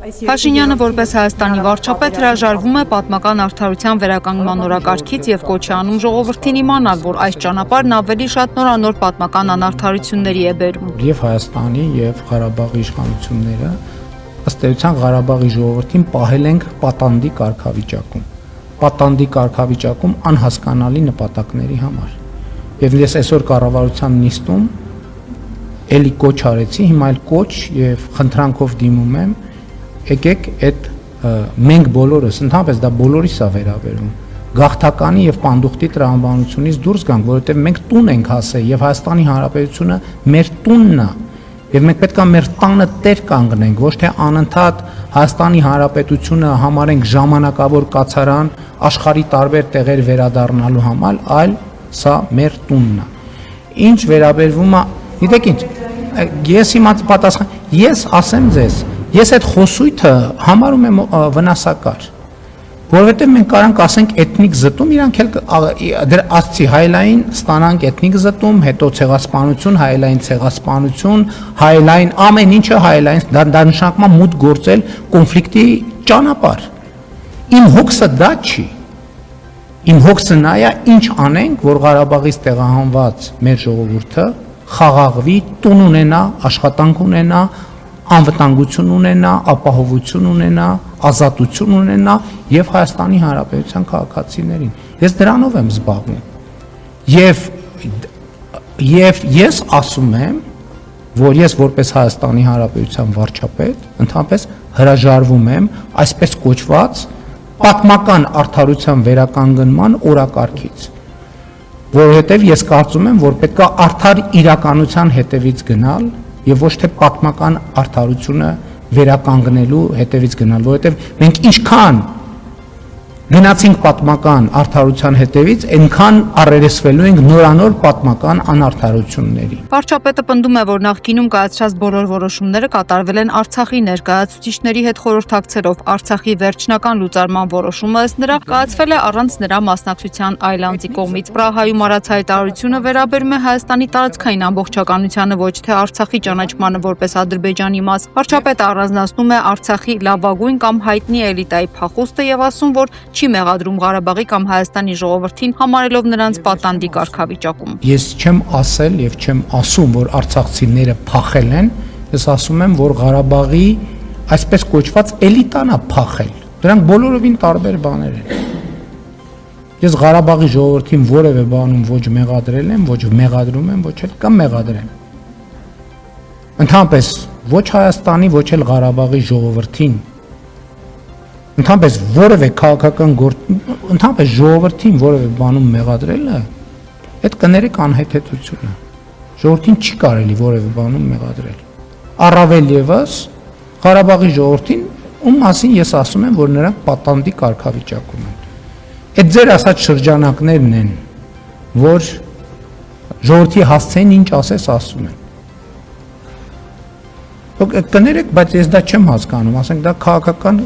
Փաշինյանը որպես Հայաստանի վարչապետ հրաժարվում է պատմական արդարության վերականգնման օրակարգից եւ կոչ է անում ժողովրդին իմանալ, որ այս ճանապարհն ավելի շատ նորանոր պատմական անարդարությունների է բերում։ Եվ Հայաստանի եւ Ղարաբաղի իշխանությունները ըստ էության Ղարաբաղի ժողովրդին պահել ենք պատանդի կարգավիճակում։ Պատանդի կարգավիճակում անհասկանալի նպատակների համար։ Եվ ես այսօր կառավարության նիստում էլի կոչ արեցի, հիմա էլ կոչ եւ խնդրանքով դիմում եմ, եկեք այդ մենք բոլորս, ընդհանրապես դա բոլորիս է վերաբերում, գաղթականի եւ պանդուխտի տրամաբանությունից դուրս գանք, որովհետեւ մենք տուն ենք հասել եւ Հայաստանի Հանրապետությունը մեր տունն է եւ մենք պետք է մեր տանը տեր կանգնենք, ոչ թե անընդհատ Հայաստանի Հանրապետությունը համարենք ժամանակավոր կացարան աշխարհի տարբեր տեղեր վերադառնալու համար, այլ սա մեր տունն է։ Ինչ վերաբերվում է, գիտեք ինչ, ես հիմա պատասխան, ես ասեմ ձեզ, ես այդ խոսույթը համարում եմ վնասակար, որովհետև մենք կարանք ասենք էթնիկ զտում, իրանք էլ ասցի հայլային ստանանք էթնիկ զտում, հետո ցեղասպանություն, հայլային ցեղասպանություն, հայլային ամեն ինչը հայլային, դա նշանակում է մուտք գործել կոնֆլիկտի ճանապարհ։ Իմ հոգսը դա չի։ Իմ հոգսը նա է, ինչ անենք, որ Ղարաբաղից տեղահանված մեր ժողովուրդը խաղաղվի, տուն ունենա, աշխատանք ունենա, անվտանգություն ունենա, ապահովություն ունենա, ազատություն ունենա եւ Հայաստանի Հանրապետության քաղաքացիներին։ Ես դրանով եմ զբաղվում։ Եվ ես ասում եմ, որ ես որպես Հայաստանի Հանրապետության վարչապետ, ընդհանրապես հրաժարվում եմ այսպես կոչված պատմական արդարության վերականգնման օրակարգից, որովհետև ես կարծում եմ, որ պետք է արդար իրականության հետևից գնալ եւ ոչ թե պատմական արդարությունը վերականգնելու հետևից գնալ, որովհետև մենք ինչքան գնացինք պատմական արդարության հետևից, այնքան առերեսվելու ենք նորանոր պատմական անարդարությունների։ Վարչապետը պնդում է, որ նախկինում կայացրած բոլոր որոշումները կատարվել են Արցախի ներկայացուցիչների հետ խորհրդակցելով։ Արցախի վերջնական լուծարման որոշումը ըստ նրա կայացվել է առանց նրա մասնակցության այլ անձի կողմից։ Պրահայում արած հայտարարությունը վերաբերում է Հայաստանի տարածքային ամբողջականությանը, ոչ թե Արցախի ճանաչմանը որպես Ադրբեջանի մաս։ Վարչապետը առանձնացնում է Արցախի լավագույն կամ հայտնի էլիտայի փախուստը եւ ասում, որ չի մեղադրում Ղարաբաղի կամ Հայաստանի ժողովրդին, համարելով նրանց պատանդի կարգավիճակում։ Ես չեմ ասել եւ չեմ ասում, որ արցախցիները փախել են, ես ասում եմ, որ Ղարաբաղի այսպես կոչված էլիտան է փախել։ Դրանք բոլորովին տարբեր բաներ են։ Ես Ղարաբաղի ժողովրդին որևէ բանում ոչ մեղադրել եմ, ոչ մեղադրում եմ, ոչ էլ կամ մեղադրեմ։ Ընդհանրապես ոչ Հայաստանի, ոչ էլ Ղարաբաղի ժողովրդին ընդհանրապես որևէ քաղաքական ընդհանրապես ժողովրդին որևէ բանում մեղադրելը, այդ կներեք անհեթեթությունը։ Ժողովրդին չի կարելի որևէ բանում մեղադրել։ Առավել եւս Ղարաբաղի ժողովրդին, ում մասին ես ասում եմ, որ նրանք պատանդի կարգավիճակում են։ Այդ ձեր ասած շրջանակներն են, որ ժողովրդի հասցեն ինչ ասես ասում են։ Կներեք, բայց ես դա չեմ հասկանում, ասենք դա քաղաքական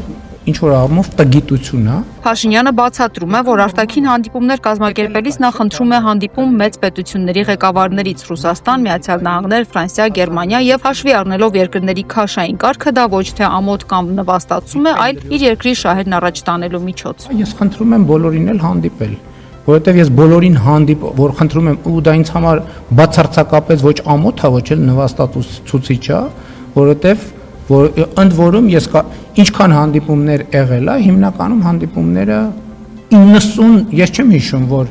ինչ-որ առումով տգիտություն է։ Փաշինյանը բացատրում է, որ արտաքին հանդիպումներ կազմակերպելիս նախընտրում է հանդիպում մեծ պետությունների ղեկավարներից՝ Ռուսաստան, Միացյալ Նահանգներ, Ֆրանսիա, Գերմանիա եւ հաշվի առնելով երկրների քաշային կարգը, դա ոչ թե ամոթ կամ նվաստացում է, այլ իր երկրի շահերն առաջ տանելու միջոց։ Ես խնդրում եմ բոլորին էլ հանդիպել, որովհետեւ ես բոլորին որ խնդրում եմ, ու դա ինձ համար բացարձակապես ոչ ամոթ է, ոչ էլ նվաստացուցիչ է, որովհետեւ ընդ որում ես ինչքան հանդիպումներ եղել է, հիմնականում հանդիպումները 90, ես չեմ հիշում, որ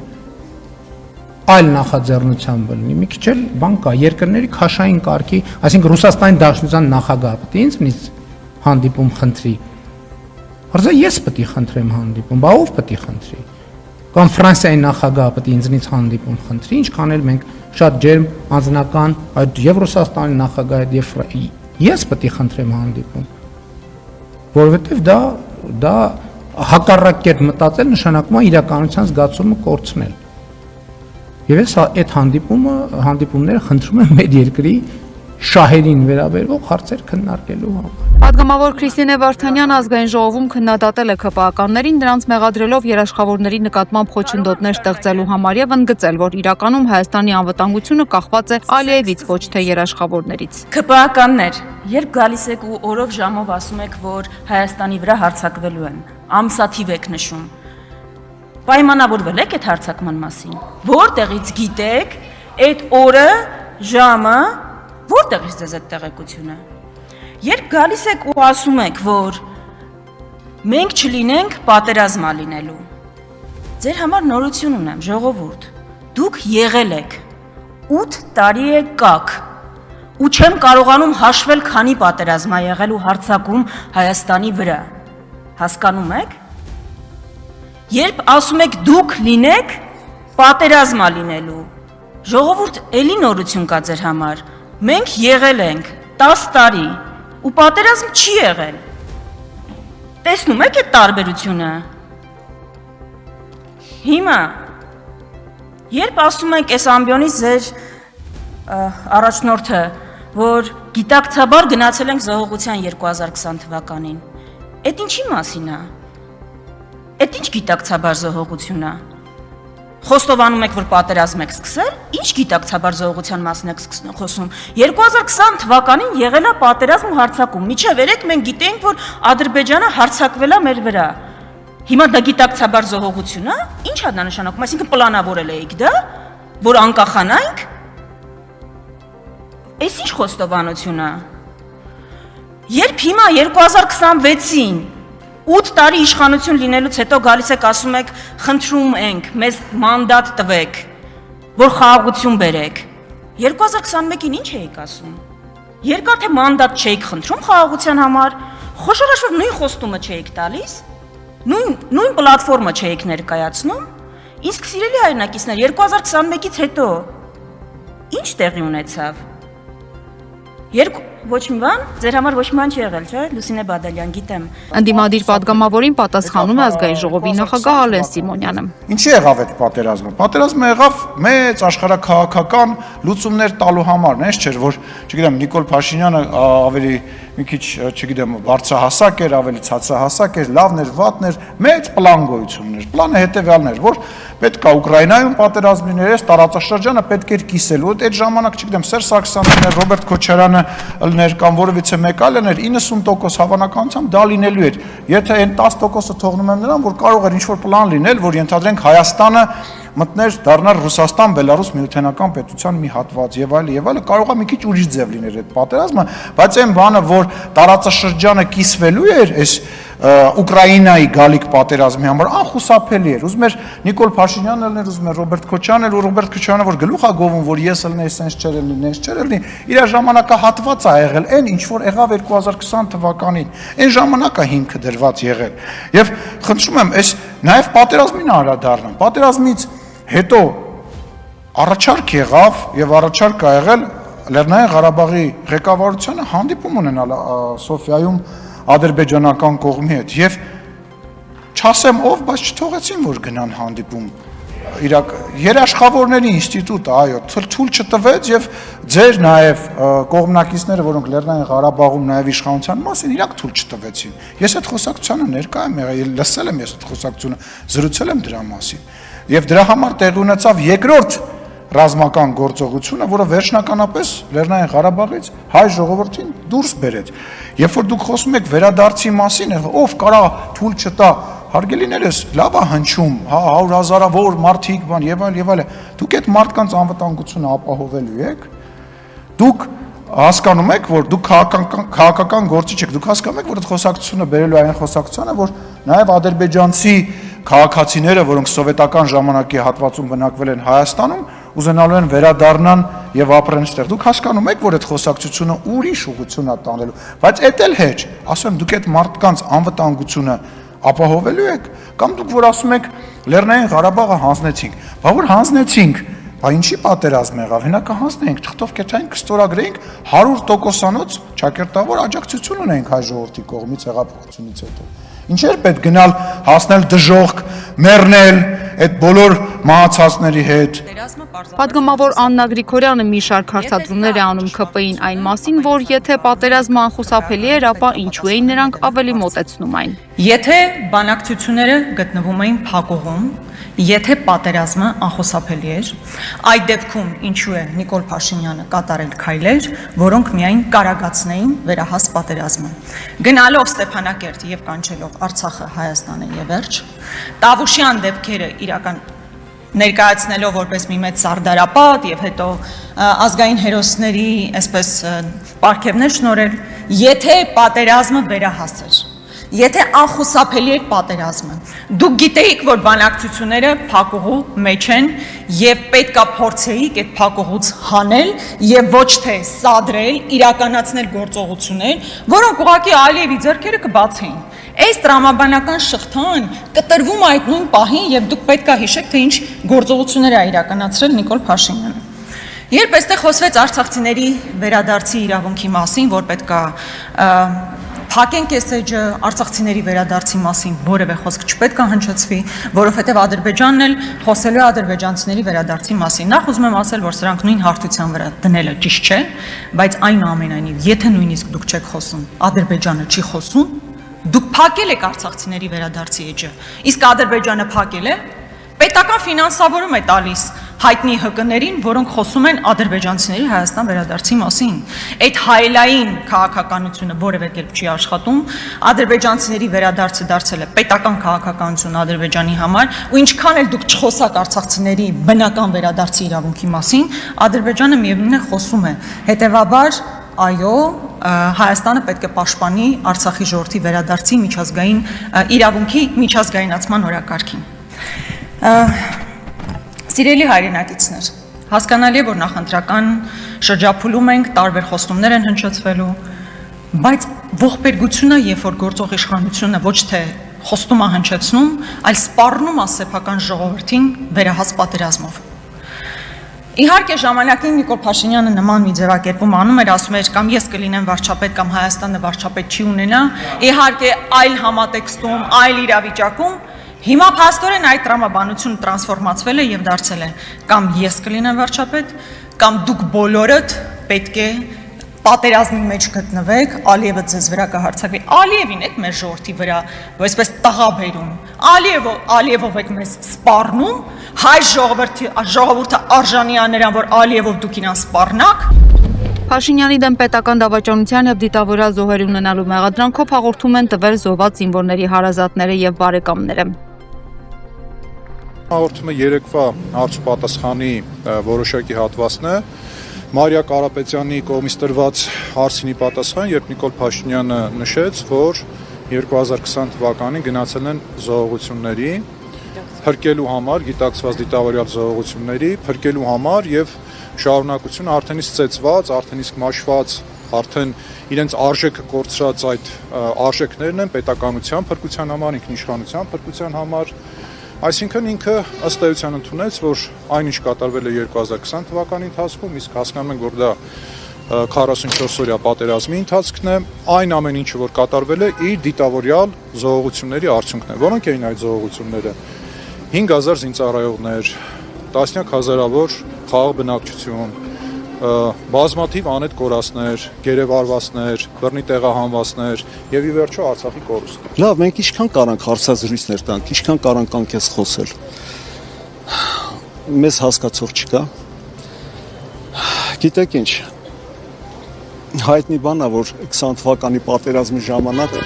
այլ նախաձեռնությամբ լինի, մի քիչ էլ բան կա, երկրների քաշային կարգի, այսինքն Ռուսաստանի Դաշնության նախագահը պետք է ինձնից հանդիպում խնդրի։ Հրզա ես պետք է խնդրեմ հանդիպում, բա ով պետք է խնդրի։ Կամ Ֆրանսիայի նախագահը պետք է ինձնից հանդիպում խնդրի, ինչքան էլ մենք շատ ջերմ անձնական, այդ եւ Ռուսաստանի նախագահը եւ ես պետք է խնդրեմ հանդիպում, որովհետև դա հակառակ կերպ մտածել նշանակում է իրականության զգացումը կորցնել։ Եվ ես այդ հանդիպումները խնդրում եմ մեր երկրի շահերին վերաբերող հարցեր քննարկելու համար։ Պատգամավոր Քրիստինե Վարդանյանը ազգային ժողովում քննադատել է ԿՊԱ-ականներին, նրանց մեղադրելով երաշխավորների նկատմամբ խոչընդոտներ ստեղծելու համար եւ ընդգծել, որ իրականում Հայաստանի անվտանգությունը կախված է Ալիևից, ոչ թե երաշխավորներից։ ԿՊԱ-ականներ, երբ գալիս եք ու օրով ժամով ասում եք, որ Հայաստանի վրա հարձակվելու են, ամսաթիվ եք նշում, պայմանավորվել եք այդ հարձակման մասին, որտեղից գիտեք այդ օրը, ժամը, որտեղից ձեզ այդ տեղեկությունը։ Երբ գալիս եք ու ասում եք, որ մենք չլինենք, պատերազմա լինելու, ձեր համար նորություն ունեմ, ժողովուրդ, դուք եղել եք, 8 տարի եք կաք, ու չեմ կարողանում հաշվել, քանի պատերազմա եղել ու հարձակում Հայաստանի վրա, հասկանում եք։ Երբ ասում եք դուք լինեք, պատերազմա լինելու, ժողովուրդ, էլի նորություն կա ձեր համար, մենք եղել ենք 10 տարի, ու պատերազմ չի եղել։ Տեսնում եք այդ տարբերությունը։ Հիմա, երբ ասում եք այս ամբիոնից ձեր առաջնորդը, որ գիտակցաբար գնացել ենք զոհողության 2020 թվականին, այդ ինչի մասին է։ Այդ ինչ գիտակցաբար զոհողություն է։ Խոստովանում եք, որ պատերազմ եք սկսել, ինչ գիտակցաբար զոհողության մասին եք խոսում։ 2020 թվականին եղել է պատերազմ ու հարձակում։ Միջև երեք մենք գիտենք, որ Ադրբեջանը հարձակվել է մեր վրա։ Հիմա դա գիտակցաբար զոհողություն է։ Ինչ է դա նշանակում, այսինքն պլանավորել էիք դա, որ անկախանանք։ Այս ինչ խոստովանություն է։ Երբ հիմա 2026-ին 8 տարի իշխանություն լինելուց հետո գալիս եք ասում եք խնդրում ենք, մեզ մանդատ տվեք, որ խաղաղություն բերեք։ 2021-ին ինչ էիք ասում։ Երկար թե մանդատ չէիք խնդրում խաղաղության համար, խոշորաշոր նույն խոստումը չէիք տալիս, նույն պլատֆորմը չէիք ներկայացնում։ Իսկ սիրելի հայրենակիցներ, 2021-ից հետո ինչ տեղի ունեցավ։ Ոչ մի բան, ձեր համար ոչ մի բան չի եղել, չէ՞, Լուսինե Բադալյան, գիտեմ։ Ընդդիմադիր պատգամավորին պատասխանում է ազգային ժողովի նախագահ Ալեն Սիմոնյանը։ Ինչի եղավ այդ պատերազմը։ Պատերազմը եղավ մեծ աշխարհաքաղաքական լուծումներ տալու համար, նես չէր, որ, չգիտեմ, Նիկոլ Փաշինյանը ավելի մի քիչ, չգիտեմ, բարձրահասակ էր, ավելի ցածրահասակ էր, լավն էր, վատն էր, մեծ պլան գոյություն ուներ։ Պլանը հետևյալն էր, որ պետք է Ուկրաինայում պատերազմ լիներ, այս տարածաշրջանը պետք էր կիսելու։ Այդ ժամանակ, չգիտեմ, Սերժ Սարգսյանն, Ռոբերտ Քոչարյանը ըլներ կամ որևիցե մեկ այլն էր 90% հավանականությամբ դա լինելու էր։ Եթե այն 10%-ը թողնում եմ նրան, որ կարող էր ինչ-որ պլան լինել, որ ենթադրենք Հայաստանը մտներ դառնար Ռուսաստան, Բելարուս միութենական պետության մի հատված եւ այլը, կարող է մի քիչ ուրիշ ձև լիներ այդ պատերազմը, բայց այն բանը, որ տարածաշրջանը կիսվելու էր այս Ուկրաինայի գալիք պատերազմի համար անխուսափելի էր։ Ուզում էր Նիկոլ Փաշինյանն ելներ, ուզում էր Ռոբերտ Քոչարյանն ու Ռոբերտ Քոչարյանը, որ գլուխ է գովում, որ ես ելնեի, սենց չէր ելնի, նենց չէր ելնի, իր ժամանակահատված է եղել, այն ինչ որ եղավ 2020 թվականին, այն ժամանակը հիմքը դրված եղել։ Եվ խնդրում եմ, այս նաև պատերազմին անդրադառնամ։ Պատերազմից հետո առաջարկ եղավ եւ առաջարկ ա եղել Լեռնային Ղարաբաղի ղեկավարությանը հանդիպում ունենալ Սոֆիայում ադրբեջանական կողմի հետ եւ չասեմ ով, բայց չթողեցին որ գնան հանդիպում իրակ երաշխավորների ինստիտուտը, այո, թույլ չտվեց եւ ձեր նաեւ կողմնակիցները, որոնք Լեռնային Ղարաբաղում նաեւ իշխանության մասին իրակ թույլ չտվեցին։ Ես այդ խոսակցությանը ներկա եմ եղել, լսել եմ ես այդ խոսակցությունը, զրուցել եմ դրա մասին։ Եվ դրա համար տեղի ունեցավ երկրորդ ռազմական գործողությունը, որը վերջնականապես Լեռնային Ղարաբաղից հայ ժողովրդին դուրս բերեց։ Երբ որ դուք խոսում եք վերադարձի մասին, ով կարա թույլ չտա, հարգելիներս, լավ է հնչում, 100,000-ավոր մարդիկ բան եւ այլ, դուք այդ մարդկանց անվտանգությունը ապահովելու եք, դուք հասկանում եք, որ դուք քաղաքական գործիչ եք, դուք հասկանում եք, որ այդ խոսակցությունը բերելու այն խոսակցությանը, որ նաեւ ադրբեջանցի քաղաքացիները, որոնք սովետական ժամանակի հատվածում բնակվել են Հայաստանում, ուզենալու են վերադառնան եւ ապրեն այդտեղ։ Դուք հասկանում եք, որ այդ խոսակցությունը ուրիշ ուղղություն է տանելու, բայց էդ էլ հեչ, ասում դուք այդ մարդկանց անվտանգությունը ապահովելու եք, կամ դուք որ ասում եք Լեռնային Ղարաբաղը հանձնեցինք, բա որ հանձնեցինք, բա ինչի պատերազմ եղավ, հենա կհանձնենք, թղթով կերտային կստորագրեինք 100%-անոց ճակերտավոր աջակցություն ունենք հայ ժողովրդի կողմից հեղափոխությունից հետո։ Ինչեր պետք գնալ հասնել դժոխք, մեռնել, այդ բոլոր մահացածների հետ։ Պատգամավոր Աննա Գրիգորյանը մի շարք հարցադրումներ է անում ՔՊ-ին այն մասին, որ եթե պատերազմը անխուսափելի էր, ապա ինչու էին նրանք ավելի մոտեցնում այն։ Եթե բանակցությունները գտնվում էին փակուղում, եթե պատերազմը անխուսափելի էր, այդ դեպքում ինչու է Նիկոլ Փաշինյանը կատարել քայլեր, որոնք միայն կարագացնեին վերահաս պատերազմը։ Գնալով Ստեփանակերտ եւ կանչելով Արցախը, Հայաստանը եւ վերջ, Տավուշյան դեպքերը իրական ներկայացնելով որպես մի մեծ սարդարապատ եւ հետո ազգային հերոսների այսպես պարգևներ շնորհել, եթե պատերազմը վերահաս էր, եթե անխուսափելի էր պատերազմը, դուք գիտեիք, որ բանակցությունները փակուղու մեջ են եւ պետքա փորձեիք այդ փակուղուց հանել եւ ոչ թե սադրել, իրականացնել գործողություններ, որոնք ուղղակի Ալիևի ձեռքերը կբացեին։ Այս տրամաբանական շղթան կտրվում այդ նույն պահին եւ դուք պետք է հիշեք, թե ինչ գործողություններ է իրականացրել Նիկոլ Փաշինյանը։ Երբ այստեղ խոսվեց արցախցիների վերադարձի իրավունքի մասին, որ պետք է փակենք այս էջը, արցախցիների վերադարձի մասին որևէ խոսք չպետք է հնչեցվի, որովհետեւ Ադրբեջանն էլ խոսելու է ադրբեջանցիների վերադարձի մասին։ Նախ ուզում եմ ասել, որ սրանք նույն հարթության վրա դնելը ճիշտ չէ, բայց այնուամենայնիվ, եթե նույնիսկ դուք չեք խոսում, Ադրբեջանը չի խոսում, դուք փակել եք արցախցիների վերադարձի էջը, իսկ Ադրբեջանը փակել է, պետական ֆինանսավորում է տալիս հայտնի ՀԿ-ներին, որոնք խոսում են ադրբեջանցիների Հայաստան վերադարձի մասին։ Այդ հայելային քաղաքականությունը որևէ կերպ չի աշխատում, ադրբեջանցիների վերադարձը դարձել է պետական քաղաքականություն Ադրբեջանի համար, ու ինչքան էլ դուք չխոսակ արցախցիների բնական վերադարձի իրավունքի մասին, Ադրբեջանը միևնույն է խոսում է։ Հետևաբար, այո, Հայաստանը պետք է պաշտպանի Արցախի ժողովրդի վերադարձի միջազգային իրավունքի միջազգայնացման օրակարգին։ Սիրելի հայրենակիցներ, հասկանալի է, որ նախընտրական շրջափուլում ենք, տարբեր խոստումներ են հնչեցվելու, բայց ողբերգությունը, երբ որ գործող իշխանությունը ոչ թե խոստում է հնչեցնում, այլ սպառնում է սեփական ժողովրդին վերահաս պատերազմով։ Իհարկե ժամանակին Նիկոլ Փաշինյանը նման մի ձևակերպում անում էր, ասում էր կամ ես կլինեմ վարչապետ կամ Հայաստանը վարչապետ չի ունենա, իհարկե այլ համատեքստում, այլ իրավիճակում, հիմա փաստորեն այդ տրամաբանությունը տրանսֆորմացվել է եւ դարձել է կամ ես կլինեմ վարչապետ, կամ դուք բոլորդ պետք է պատերազմի մեջ գտնվեք, Ալիևը ձեզ վրա կհարձակվի։ Ալիևին եք մեր ժողովրդի վրա, այսպես տղաբերում։ Ալիևով եք մեզ սպառնում, հայ ժողովուրդը արժանի է նրան, որ Ալիևով դուք իրան սպառնաք։ Փաշինյանի դեմ պետական դավաճանության եւ դիտավորյալ զոհեր ունենալու մեղադրանքով հաղորդում են տվել զոհված զինվորների հարազատները եւ բարեկամները։ Հաղորդումը երեկվա հարց ու պատասխանի որոշակի հատվածն է։ Մարիա Կարապետյանի կողմից տրված հարցինի պատասխան, երբ Նիկոլ Փաշինյանը նշեց, որ 2020 թվականին գնացել են զոհողությունների, փրկելու համար, գիտակցված դիտավորյալ զոհողությունների, փրկելու համար եւ շարունակությունը արդեն իսկ ծեծված, արդեն իսկ մաշված, արդեն իրենց արժեքը կորցրած այդ արժեքներն են պետականության փրկության համար, ինքնիշխանության փրկության համար։ Այսինքն ինքը ըստ էության ընդունեց, որ այնինչ կատարվել է 2020 թվականի ընթացքում, իսկ հասկանում ենք, որ դա 44-օրյա պատերազմի ընթացքն է, այն ամեն ինչը, որ կատարվել է, իր դիտավորյալ զոհողությունների արդյունքն է։ Որոնք էին այդ զոհողությունները։ 5000 զինծառայողներ, տասնյակ հազարավոր խաղաղ բնակչություն, բազմաթիվ անետ կորածներ, գերեվարվածներ, բռնի տեղահանվածներ եւ ի վերջո Արցախի կորուստներ։ Լավ, մենք ինչքան կարանք հարցազրույցներ տանք, ինչքան կարանք անկես խոսել։ Մեզ հասկացող չկա։ Գիտեք ինչ, հայտնի բան է, որ 20 թվականի պատերազմի ժամանակ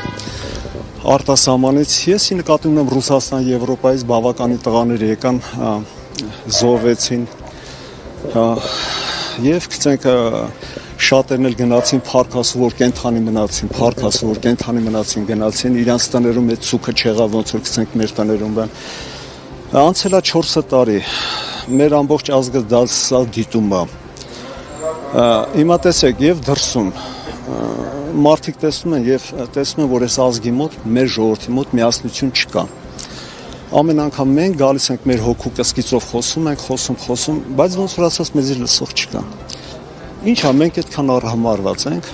արտասահմանից եսի նկատի ունեմ Ռուսաստան, Եվրոպայից բավականի տղաներ եկան, զոհվեցին եւ գցենք շատերն էլ գնացին փառքասու, որ կենթանի մնացին, փառքասու, որ կենթանի մնացին, գնացին, իրանց տներում այդ ցուքը չեղավ, ոնց որ գցենք մեր տներում բան։ Անցել է 4 տարի, մեր ամբողջ ազգը դասալ դիտում է։ Հիմա տեսեք, եւ դրսում մարդիկ տեսնում են եւ տեսնում են, որ այս ազգի մոտ, մեր ժողովրդի մոտ միասնություն չկա։ Ամեն անգամ մենք գալիս ենք մեր հոգու կսկիծով խոսում ենք, խոսում, բայց ոնց որ ասած մեզի լսող չկա։ Ինչա մենք այդքան առհամարված ենք։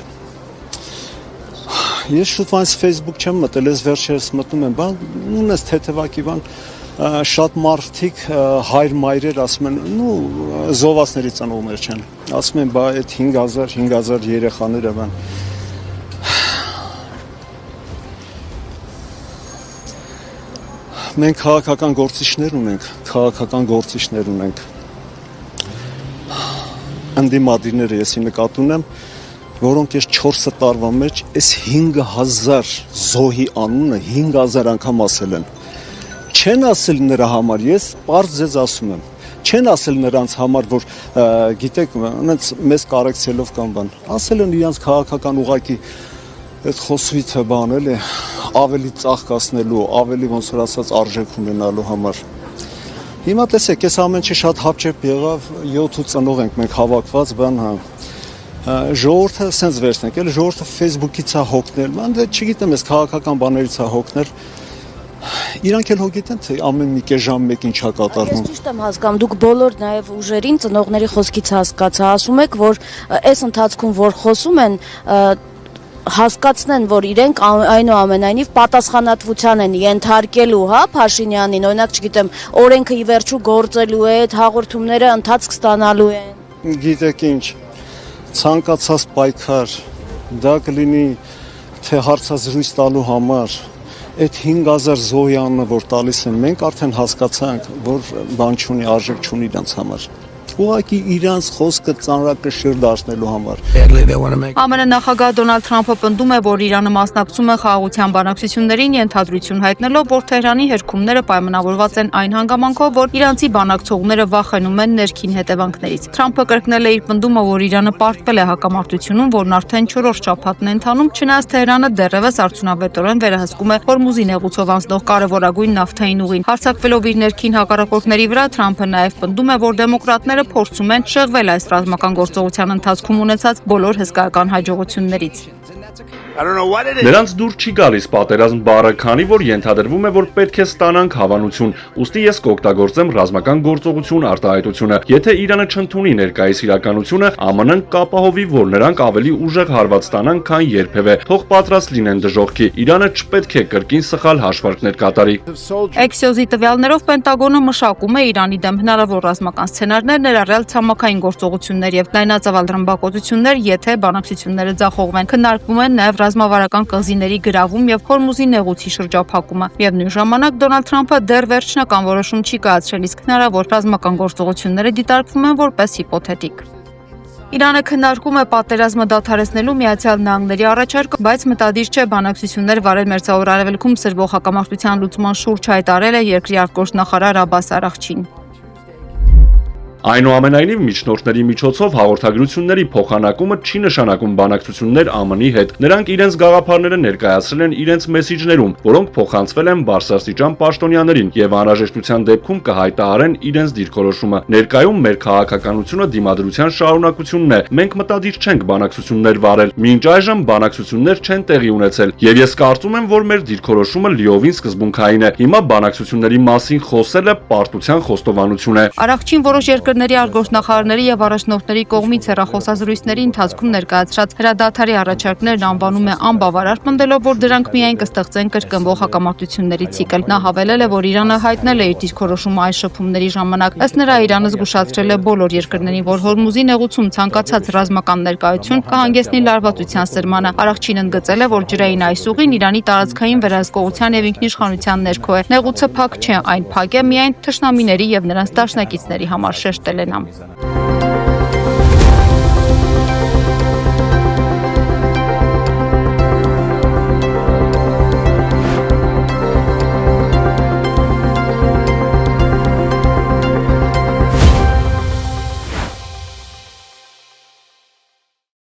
Ես շուտ այս Facebook չեմ մտել, ես վերջերս մտնում եմ, բան, ունես թեթևակի բան, շատ մարդիկ հայր մայրեր ասում են, նու զովասների ծնողներ չեն։ Ասում են, բա այդ 5000 երեխաները բան։ Մենք քաղաքական գործիչներ ունենք։ Ընդդիմադիրները եսի նկատի ունեմ, որոնք այս 4 տարվա մեջ այս 5000 զոհի անունը 5000 անգամ ասել են։ Չեն ասել նրա համար, ես պարզ ձեզ ասում եմ, չեն ասել նրանց համար, որ գիտեք, մեզ կարեկցելով կամ բան, ասել են իրանց քաղաքական ուղակի այդ խոսույթը բան էլի ավելի ծաղկացնելու, ավելի ոնց որ ասած արժեք ունենալու համար։ Հիմա տեսեք, այս ամեն ինչը շատ հապճեպ եղավ, 7 ծնող ենք մենք հավաքված, բան հա։ Ժողովուրդը սենց վերցնենք, էլի ժողովուրդը Facebook-ից է հոգնել, ման դե չգիտեմ, այս քաղաքական բաներից է հոգնել։ Իրանք էլ հոգիտեն, թե ամեն մի կես ժամ մեկ ինչա կատարվում։ Ես ճիշտ եմ հասկանում, դուք բոլոր նաև ուժերին ծնողների խոսքից հասկացա, ասում եք, որ այս ընթացքում որ խոսում են, հասկացնեն, որ իրենք այնուամենայնիվ պատասխանատվության են ենթարկելու, հա, Փաշինյանին, օրինակ, չգիտեմ, օրենքը ի վերջու գործելու է, այդ հաղորդումները ընթացք ստանալու են։ Գիտեք ինչ, ցանկացած պայքար, դա կլինի թե հարցազրույց տալու համար, այդ 5000 զոհյանը, որ տալիս են, մենք արդեն հասկացանք, որ բան չունի, արժեք չունի իրանց համար։ Ուղղակի իրանց խոսքը ծանրակշիռ դարձնելու համար։ ԱՄՆ նախագահ Դոնալդ Թրամփը պնդում է, որ Իրանը մասնակցում է խաղաղության բանակցություններին, ենթադրություն հայտնելով, որ Թեհրանի հերքումները պայմանավորված են այն հանգամանքով, որ իրանցի բանակցողները վախենում են ներքին հետևանքներից։ Թրամփը կրկնել է իր պնդումը, որ Իրանը պարտվել է հակամարտությունում, որն արդեն 4-րդ շաբաթն է ընթանում, չնայած Թեհրանը դեռևս արդյունավետորեն վերահսկում է Հորմուզի նեղուցով անցնող կարևորագույն նավթային ուղին։ Հարձակվելով իր ներքին հակառակորդների վրա, Թրամփը նաև պնդում է, որ դեմոկրատները փորձում են շեղվել այս ռազմական գործողության ընթացքում ունեցած բոլոր հսկայական հաջողություններից։ Նրանց դուր չի գալիս պատերազմ բառը, քանի որ ենթադրվում է, որ պետք է ստանանք հավանություն, ուստի ես կօգտագործեմ ռազմական գործողություն արտահայտությունը։ Եթե Իրանը չընդունի ներկայիս իրականությունը, ԱՄՆ-ն կապահովի, որ նրանք ավելի ուժեղ հարված ստանան, քան երբևէ։ Թող պատրաստ լինեն դժոխքի։ Իրանը չպետք է կրկին սխալ հաշվարկներ կատարի։ Էքսիոզի տվյալներով Պենտագոնը մշակում է Իրանի դեմ հնարավոր ռազմական սցենարներ, ներառյալ ցամաքային գործողություններ եւ լայնածավալ ռմբակոծություններ, եթե բանակցությունները ձախողվեն։ Քննարկվում են նաեւ ռազմավարական կղզիների գրավում եւ Հորմուզի նեղուցի շրջափակումը։ Միևնույն ժամանակ Դոնալդ Թրամփը դեռ վերջնական որոշում չի կայացրել, իսկ հնարավոր ռազմական գործողությունները դիտարկվում են որպես հիպոթետիկ։ Իրանը քննարկում է պատերազմը դադարեցնելու Միացյալ Նահանգների առաջարկը, բայց մտադիր չէ բանակցություններ վարել Մերձավոր Արևելքում սրվող հակամարտության լուծման շուրջ, հայտարարել է երկրի արտգործնախարար Աբբաս Արաղչին։ Այնուամենայնիվ միջնորդների միջոցով հաղորդագրությունների փոխանակումը չի նշանակում բանակցություններ ԱՄՆ-ի հետ։ Նրանք իրենց գաղափարները ներկայացրել են իրենց մեսիջներում, որոնք փոխանցվել են բարձրաստիճան պաշտոնյաներին եւ անհրաժեշտության դեպքում կհայտարարեն իրենց դիրքորոշումը։ Ներկայում մեր քաղաքականությունը դիմադրության շարունակությունն է։ Մենք մտադիր չենք բանակցություններ վարել։ Մինչ այժմ բանակցություններ չեն տեղի ունեցել եւ ես կարծում եմ, որ մեր դիրքորոշումը լիովին սկզբունքային է։ Հիմա բանակցությունների մասին խոսելը պարտության խոստովանություն է։ Արաղչին որոշ երկրների արտգործնախարարների եւ առաջնորդների կողմից հեռախոսազրույցների ընթացքում ներկայացրած հրադադարի առաջարկներն անվանում է անբավարար, պնդելով, որ դրանք միայն կստեղծեն կրկնվող հակամարտությունների ցիկլ։ Նա հավելել է, որ Իրանը հայտնել է իր դիրքորոշումը այս շփումների ժամանակ։ Ըստ նրա, Իրանը զգուշացրել է բոլոր երկրներին, որ Հորմուզի նեղուցում ցանկացած ռազմական ներկայություն կհանգեցնի լարվածության սրմանը։ Արաղչին ընդգծել է, որ ջրային այս ուղին Իրանի տարածքային վերահսկողության եւ ինքնիշխանության ներքո է։ Նեղուցը փակ չէ, այն փակ է միայն թշնամիների եւ նրանց դաշնակիցների համար, շեշտել է նա։